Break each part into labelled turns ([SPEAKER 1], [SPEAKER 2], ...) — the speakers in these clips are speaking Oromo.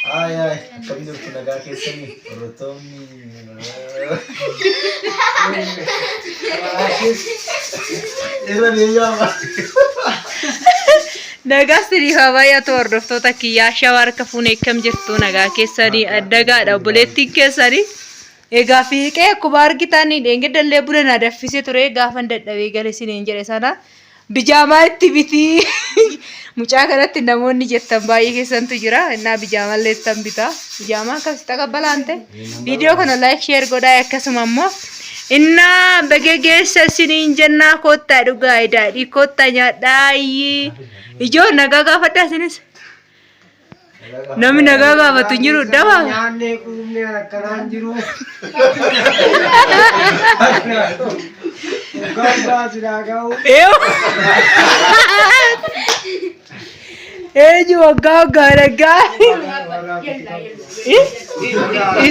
[SPEAKER 1] Ay, ay, kami yung pinagakit sa ni Rotomi. Ilan niya ba?
[SPEAKER 2] Nagaa sirrii hawaayaa hordoftoota kiyyaa shawaa harka fuunee kam jirtu nagaa keessanii addagaadha obboleettiin keessanii. Egaa fiiqee akkuma argitan dheengadallee buna na daffisee ture gaafan dadhabee gale isiniin jedhe sana bijaamaa itti bitii. Mucaa kanatti namoonni jettan baay'ee keessantu jira. Innaa bijaamallee ittan bitaa. Bijaamaa akkasitti qabbalaan ta'e. Viidiyoo kana like share godhaa akkasuma immoo innaa bagegeessa isiniin jennaa koottaa dhugaa daadhii koottaa nyaadhaa ijoon nagaa gaafadhaa isinis. Namni nagaa gaafatu jiru daba.
[SPEAKER 3] Nyaanne quufne akkanaan jiru. Gaafa silaaga'u.
[SPEAKER 2] Eju waggaa nagaa.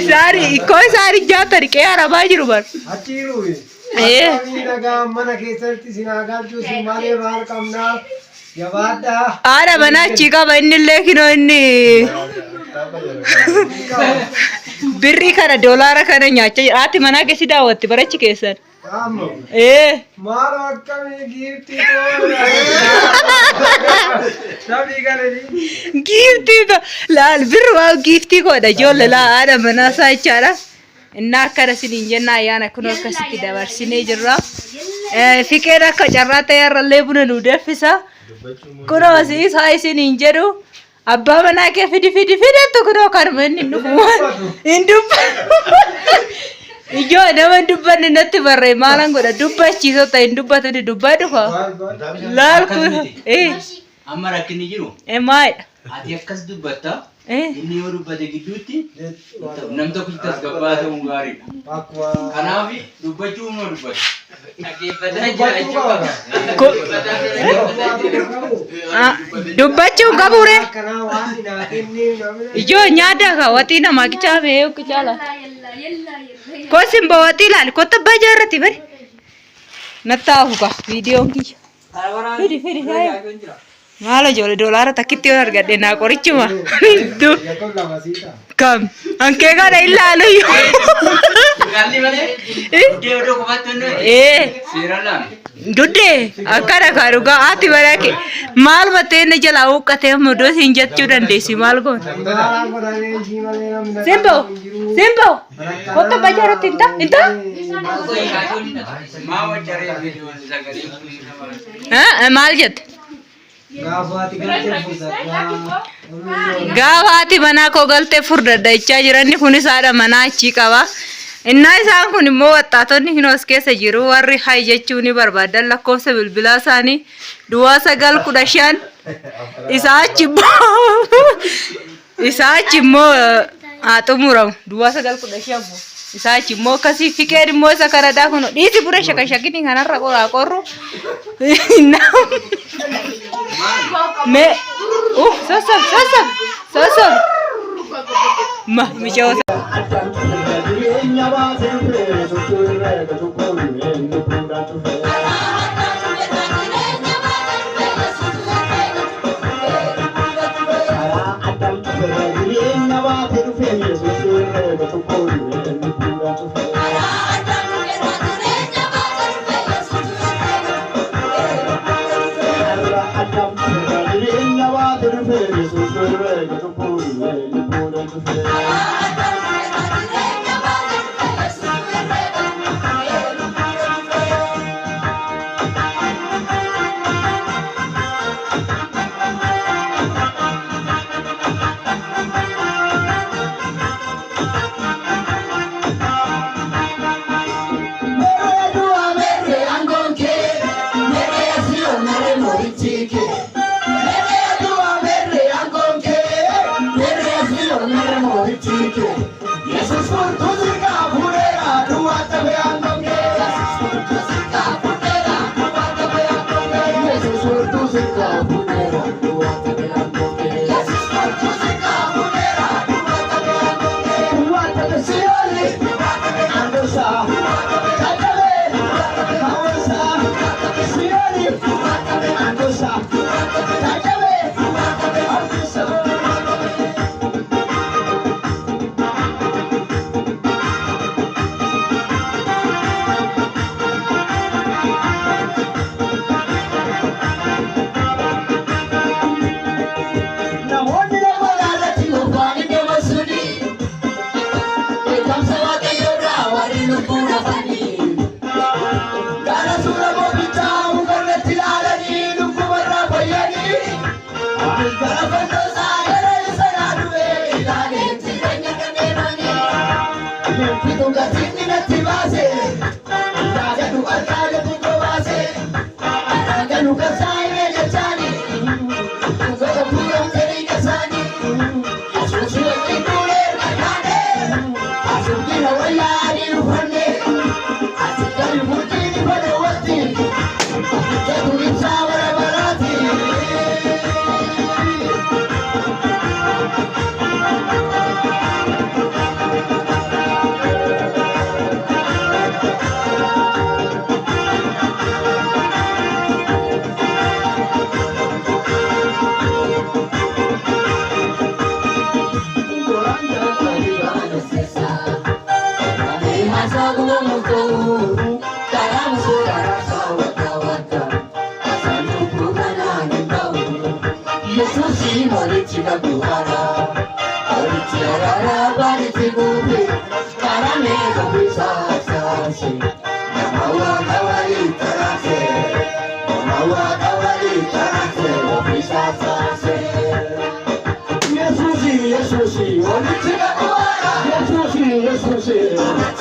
[SPEAKER 2] Isaari ikkoo isaari jaatari qe'ee arabaa jiru bar.
[SPEAKER 3] Achiiru. Akkamiin nagaa mana keessatti sinaagalchuu si malee maal qabnaa? Jabaadhaa.
[SPEAKER 2] Haadha manaa achi qaba innillee kinoo inni. Birrii kana doolaara kana nyaachaa jira. Haati manaa keessi daawwatti barachi keessan.
[SPEAKER 3] Maal akkamii giiftii toora. Sabii galanii.
[SPEAKER 2] Giiftii toora. Laal birri waa giiftii godha ijoollee laa haadha manaa isaa jechaadha. Innaa akkana isiniin jennaa ayyaana kun akkasitti dabarsinee jirra. Fiqeen akka carraa ta'e irrallee buna nu danfisa. Kunoo isaa isiniin jedhu abbaa manaa kee fidattu kunoo kanuma inni dhufu hin dubbatu. Ijoo nama dubbanni natti barree maalan godha dubbachiisoo ta'e hin dubbatu ni dubbadhu faa. Laal kun
[SPEAKER 4] amma rakkinni jiru.
[SPEAKER 2] Maayidha.
[SPEAKER 4] Ati akkas dubbatta. Inni yoo dubbate gidduutti nam tokko tasgabbaa ta'uun gaariidha. Kanaaf dubbachuu humna dubbatu.
[SPEAKER 2] Dubbachuun qabuure. Ijoo nyaata kaawwatii namaa kichaafee yoo kichaala. Kosin bawatii laal kotta bajaarratti bari. Nattaafu ka viidiyoon kiyya. Fidi maal ijoollee doolaara takkitti yoo argadhe naa qorichuma. Kam ankee kana ilaalu yoo. Duddee akkana kaa dhugaa haati barake maal battee inni jalaa huqqatee mudoo siin jechuu dandeessi maal goona. Simbo kotta bajaarratti hinta. Maal jette? Gaafaati manaa koo galtee furdadda jechaa jiranni kunis haadha manaa achii qaba. Innaa isaan kun immoo waxaatonni hin os keessa jiru warri hay jechuu ni barbaadan lakkoofsa bilbilaa isaanii duwwaa 915 isaa achi immoo haa xumuramu duwwaa 915 isaa achi immoo akkasii fiqeen immoo isa kanadaa kun dhiisi bura shakashakini kanarra qoraa qorru. Me sosab michoo
[SPEAKER 5] Chicken.
[SPEAKER 3] Yesusi, Yesusi,